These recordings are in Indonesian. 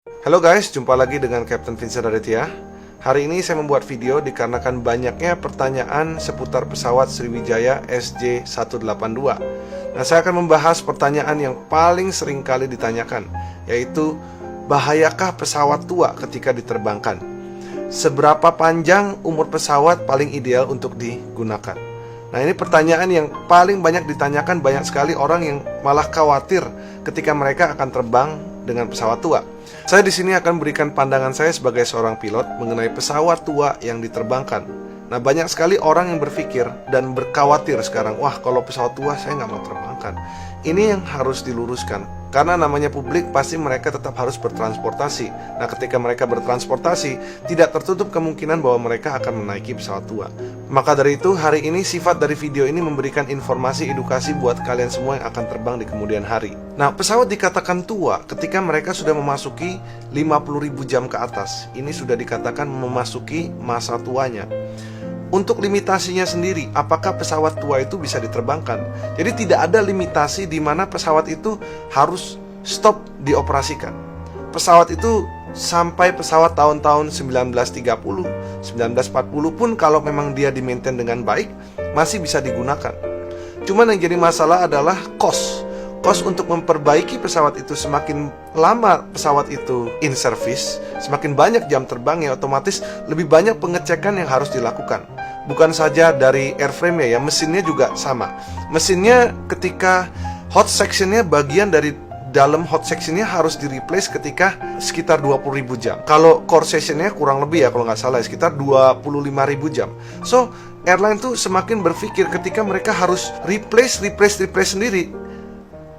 Halo guys, jumpa lagi dengan Captain Vincent Aditya. Hari ini saya membuat video dikarenakan banyaknya pertanyaan seputar pesawat Sriwijaya SJ182. Nah, saya akan membahas pertanyaan yang paling sering kali ditanyakan, yaitu bahayakah pesawat tua ketika diterbangkan? Seberapa panjang umur pesawat paling ideal untuk digunakan? Nah, ini pertanyaan yang paling banyak ditanyakan. Banyak sekali orang yang malah khawatir ketika mereka akan terbang dengan pesawat tua. Saya di sini akan berikan pandangan saya sebagai seorang pilot mengenai pesawat tua yang diterbangkan. Nah, banyak sekali orang yang berpikir dan berkhawatir sekarang, wah, kalau pesawat tua saya nggak mau terbangkan. Ini yang harus diluruskan, karena namanya publik pasti mereka tetap harus bertransportasi. Nah, ketika mereka bertransportasi, tidak tertutup kemungkinan bahwa mereka akan menaiki pesawat tua. Maka dari itu, hari ini sifat dari video ini memberikan informasi edukasi buat kalian semua yang akan terbang di kemudian hari. Nah, pesawat dikatakan tua ketika mereka sudah memasuki 50.000 jam ke atas. Ini sudah dikatakan memasuki masa tuanya. Untuk limitasinya sendiri, apakah pesawat tua itu bisa diterbangkan? Jadi tidak ada limitasi di mana pesawat itu harus stop dioperasikan. Pesawat itu sampai pesawat tahun-tahun 1930, 1940 pun kalau memang dia di-maintain dengan baik, masih bisa digunakan. Cuman yang jadi masalah adalah cost untuk memperbaiki pesawat itu. Semakin lama pesawat itu in service, semakin banyak jam terbangnya, otomatis lebih banyak pengecekan yang harus dilakukan. Bukan saja dari airframe ya, mesinnya juga sama. Mesinnya ketika hot sectionnya, bagian dari dalam hot sectionnya harus di-replace ketika sekitar 20.000 jam. Kalau core sectionnya kurang lebih ya, kalau nggak salah sekitar 25.000 jam. So, airline tuh semakin berpikir ketika mereka harus replace sendiri.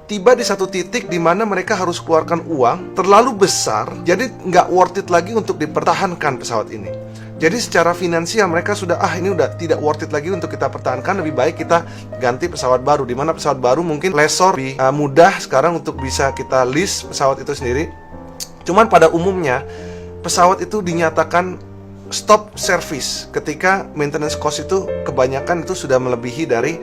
Tiba di satu titik di mana mereka harus keluarkan uang terlalu besar, jadi nggak worth it lagi untuk dipertahankan pesawat ini. Jadi secara finansial mereka sudah, ini udah tidak worth it lagi untuk kita pertahankan, lebih baik kita ganti pesawat baru. Dimana pesawat baru mungkin lessor lebih mudah sekarang untuk bisa kita lease pesawat itu sendiri. Cuman pada umumnya pesawat itu dinyatakan stop service ketika maintenance cost itu kebanyakan itu sudah melebihi dari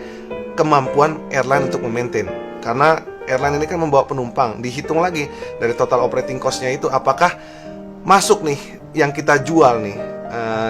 kemampuan airline untuk memaintain. Karena airline ini kan membawa penumpang, dihitung lagi dari total operating cost-nya itu apakah masuk nih yang kita jual nih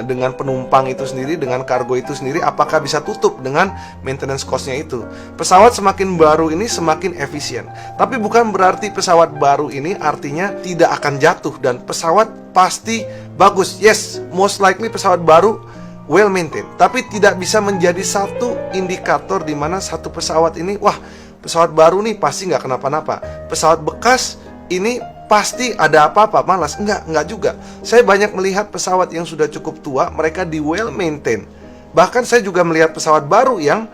dengan penumpang itu sendiri, dengan kargo itu sendiri, apakah bisa tutup dengan maintenance cost-nya itu. Pesawat semakin baru ini semakin efisien, tapi bukan berarti pesawat baru ini artinya tidak akan jatuh dan pesawat pasti bagus. Yes, most likely pesawat baru well maintained, tapi tidak bisa menjadi satu indikator di mana satu pesawat ini, wah, pesawat baru nih pasti nggak kenapa-napa, pesawat bekas ini pasti ada apa-apa, malas. Enggak juga. Saya banyak melihat pesawat yang sudah cukup tua, mereka di well maintain. Bahkan saya juga melihat pesawat baru yang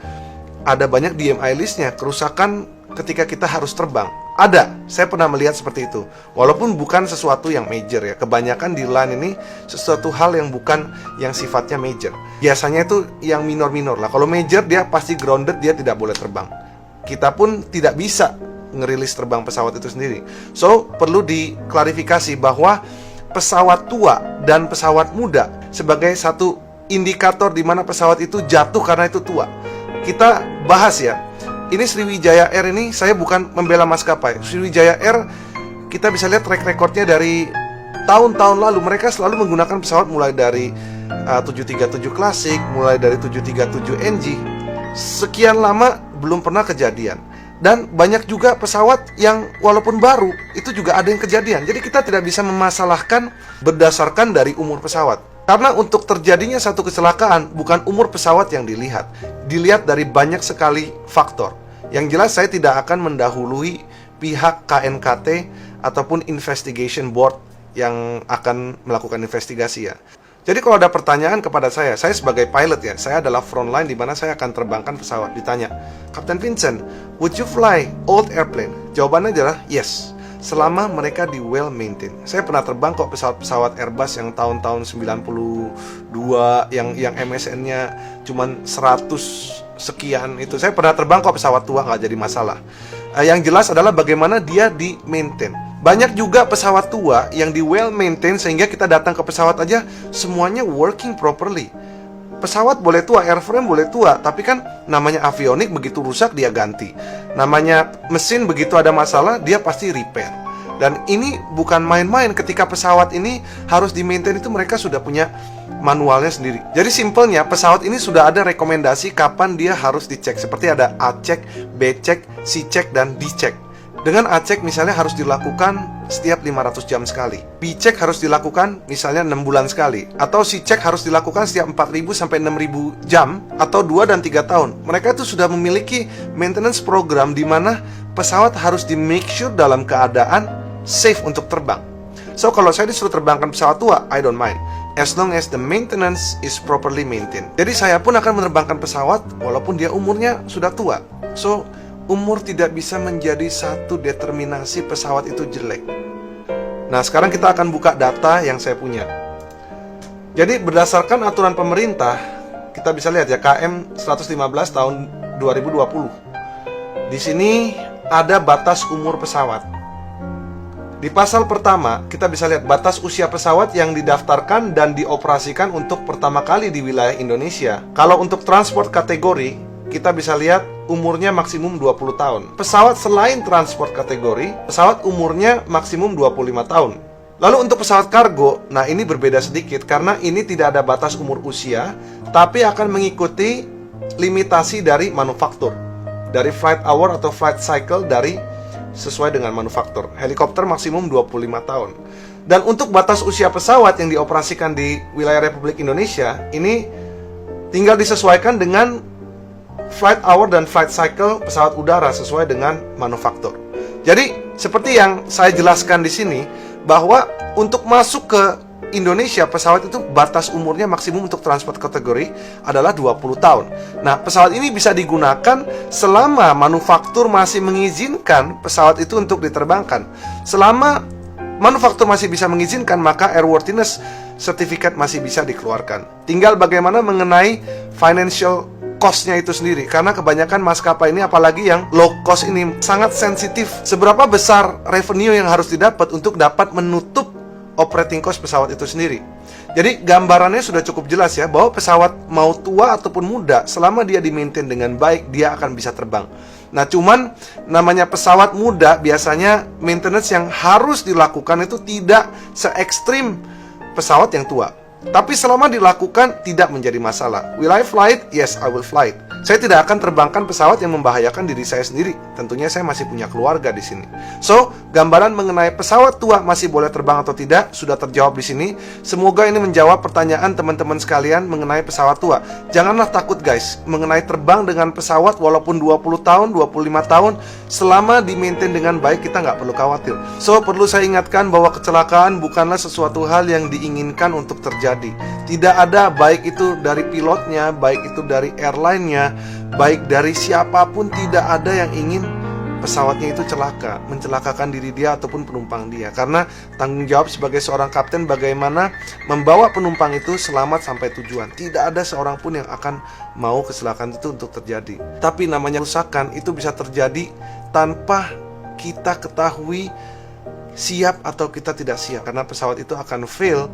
ada banyak DMI listnya, kerusakan ketika kita harus terbang. Ada, saya pernah melihat seperti itu. Walaupun bukan sesuatu yang major ya. Kebanyakan di line ini sesuatu hal yang bukan yang sifatnya major. Biasanya itu yang minor-minor lah. Kalau major dia pasti grounded, dia tidak boleh terbang. Kita pun tidak bisa ngerilis terbang pesawat itu sendiri. So, perlu diklarifikasi bahwa pesawat tua dan pesawat muda sebagai satu indikator di mana pesawat itu jatuh karena itu tua. Kita bahas ya. Ini Sriwijaya Air ini, saya bukan membela maskapai. Sriwijaya Air, kita bisa lihat track recordnya dari tahun-tahun lalu. Mereka selalu menggunakan pesawat mulai dari 737 Classic, mulai dari 737 NG. Sekian lama belum pernah kejadian. Dan banyak juga pesawat yang walaupun baru, itu juga ada yang kejadian. Jadi kita tidak bisa memasalahkan berdasarkan dari umur pesawat. Karena untuk terjadinya satu kecelakaan, bukan umur pesawat yang dilihat. Dilihat dari banyak sekali faktor. Yang jelas saya tidak akan mendahului pihak KNKT ataupun Investigation Board yang akan melakukan investigasi ya. Jadi kalau ada pertanyaan kepada saya sebagai pilot ya, saya adalah frontline di mana saya akan terbangkan pesawat. Ditanya, Kapten Vincent, would you fly old airplane? Jawabannya adalah yes, selama mereka di well maintained. Saya pernah terbang kok pesawat-pesawat Airbus yang tahun-tahun 92, yang MSN-nya cuman 100 sekian itu. Saya pernah terbang kok pesawat tua, nggak jadi masalah. Yang jelas adalah bagaimana dia di maintain. Banyak juga pesawat tua yang di well maintain sehingga kita datang ke pesawat aja semuanya working properly. Pesawat boleh tua, airframe boleh tua, tapi kan namanya avionik, begitu rusak dia ganti. Namanya mesin begitu ada masalah dia pasti repair. Dan ini bukan main-main, ketika pesawat ini harus di-maintain itu mereka sudah punya manualnya sendiri. Jadi simpelnya pesawat ini sudah ada rekomendasi kapan dia harus dicek. Seperti ada A cek, B cek, C cek, dan D cek. Dengan A cek misalnya harus dilakukan setiap 500 jam sekali. B cek harus dilakukan misalnya 6 bulan sekali. Atau C cek harus dilakukan setiap 4.000 sampai 6.000 jam atau 2 dan 3 tahun. Mereka itu sudah memiliki maintenance program di mana pesawat harus di make sure dalam keadaan safe untuk terbang. So kalau saya disuruh terbangkan pesawat tua, I don't mind, as long as the maintenance is properly maintained. Jadi saya pun akan menerbangkan pesawat walaupun dia umurnya sudah tua. So umur tidak bisa menjadi satu determinasi pesawat itu jelek. Nah sekarang kita akan buka data yang saya punya. Jadi berdasarkan aturan pemerintah, kita bisa lihat ya, KM 115 tahun 2020. Di sini ada batas umur pesawat. Di pasal pertama, kita bisa lihat batas usia pesawat yang didaftarkan dan dioperasikan untuk pertama kali di wilayah Indonesia. Kalau untuk transport kategori, kita bisa lihat umurnya maksimum 20 tahun. Pesawat selain transport kategori, pesawat umurnya maksimum 25 tahun. Lalu untuk pesawat kargo, nah ini berbeda sedikit karena ini tidak ada batas umur usia, tapi akan mengikuti limitasi dari manufaktur, dari flight hour atau flight cycle dari sesuai dengan manufaktur. Helikopter maksimum 25 tahun. Dan untuk batas usia pesawat yang dioperasikan di wilayah Republik Indonesia, ini tinggal disesuaikan dengan flight hour dan flight cycle pesawat udara sesuai dengan manufaktur. Jadi, seperti yang saya jelaskan di sini, bahwa untuk masuk ke Indonesia, pesawat itu batas umurnya maksimum untuk transport kategori adalah 20 tahun. Nah, pesawat ini bisa digunakan selama manufaktur masih mengizinkan pesawat itu untuk diterbangkan. Selama manufaktur masih bisa mengizinkan, maka airworthiness certificate masih bisa dikeluarkan. Tinggal bagaimana mengenai financial cost-nya itu sendiri. Karena kebanyakan maskapai ini, apalagi yang low cost ini, sangat sensitif. Seberapa besar revenue yang harus didapat untuk dapat menutup operating cost pesawat itu sendiri. Jadi gambarannya sudah cukup jelas ya, bahwa pesawat mau tua ataupun muda, selama dia di-maintain dengan baik, dia akan bisa terbang. Nah cuman namanya pesawat muda, biasanya maintenance yang harus dilakukan itu tidak se-ekstrim pesawat yang tua. Tapi selama dilakukan tidak menjadi masalah. Will I fly it? Yes, I will fly it. Saya tidak akan terbangkan pesawat yang membahayakan diri saya sendiri. Tentunya saya masih punya keluarga di sini. So, gambaran mengenai pesawat tua masih boleh terbang atau tidak sudah terjawab di sini. Semoga ini menjawab pertanyaan teman-teman sekalian mengenai pesawat tua. Janganlah takut guys, mengenai terbang dengan pesawat walaupun 20 tahun, 25 tahun, selama di-maintain dengan baik kita nggak perlu khawatir. So, perlu saya ingatkan bahwa kecelakaan bukanlah sesuatu hal yang diinginkan untuk terjadi. Tidak ada, baik itu dari pilotnya, baik itu dari airline-nya, baik dari siapapun, tidak ada yang ingin pesawatnya itu celaka, mencelakakan diri dia ataupun penumpang dia. Karena tanggung jawab sebagai seorang kapten bagaimana membawa penumpang itu selamat sampai tujuan. Tidak ada seorang pun yang akan mau kecelakaan itu untuk terjadi. Tapi namanya kerusakan itu bisa terjadi tanpa kita ketahui siap atau kita tidak siap. Karena pesawat itu akan fail,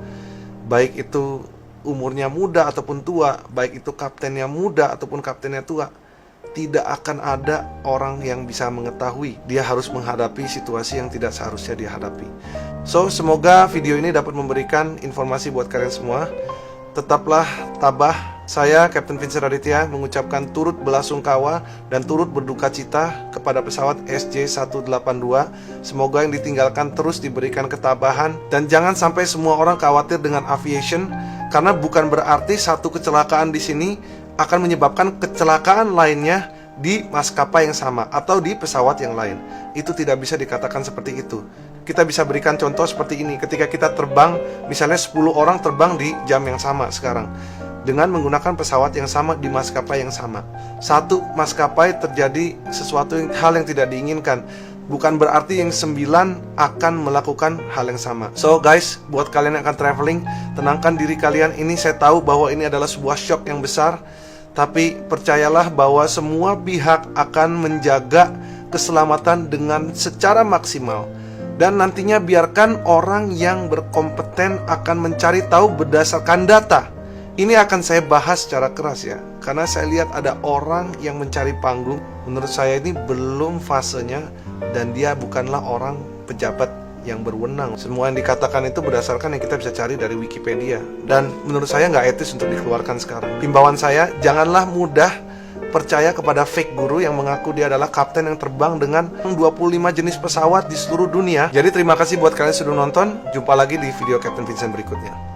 baik itu umurnya muda ataupun tua, baik itu kaptennya muda ataupun kaptennya tua. Tidak akan ada orang yang bisa mengetahui. Dia harus menghadapi situasi yang tidak seharusnya dihadapi. So, semoga video ini dapat memberikan informasi buat kalian semua. Tetaplah tabah. Saya, Kapten Vincent Raditya, mengucapkan turut belasungkawa dan turut berduka cita kepada pesawat SJ182. Semoga yang ditinggalkan terus diberikan ketabahan. Dan jangan sampai semua orang khawatir dengan aviation, karena bukan berarti satu kecelakaan di sini akan menyebabkan kecelakaan lainnya di maskapai yang sama atau di pesawat yang lain. Itu tidak bisa dikatakan seperti itu. Kita bisa berikan contoh seperti ini. Ketika kita terbang, misalnya 10 orang terbang di jam yang sama sekarang, dengan menggunakan pesawat yang sama di maskapai yang sama. Satu maskapai terjadi sesuatu hal yang tidak diinginkan, bukan berarti yang 9 akan melakukan hal yang sama. So guys, buat kalian yang akan traveling, tenangkan diri kalian. Ini saya tahu bahwa ini adalah sebuah shock yang besar, tapi percayalah bahwa semua pihak akan menjaga keselamatan dengan secara maksimal. Dan nantinya biarkan orang yang berkompeten akan mencari tahu berdasarkan data. Ini akan saya bahas secara keras ya, karena saya lihat ada orang yang mencari panggung. Menurut saya ini belum fasenya, dan dia bukanlah orang pejabat yang berwenang. Semua yang dikatakan itu berdasarkan yang kita bisa cari dari Wikipedia. Dan menurut saya nggak etis untuk dikeluarkan sekarang. Himbauan saya, janganlah mudah percaya kepada fake guru yang mengaku dia adalah kapten yang terbang dengan 25 jenis pesawat di seluruh dunia. Jadi terima kasih buat kalian yang sudah nonton. Jumpa lagi di video Captain Vincent berikutnya.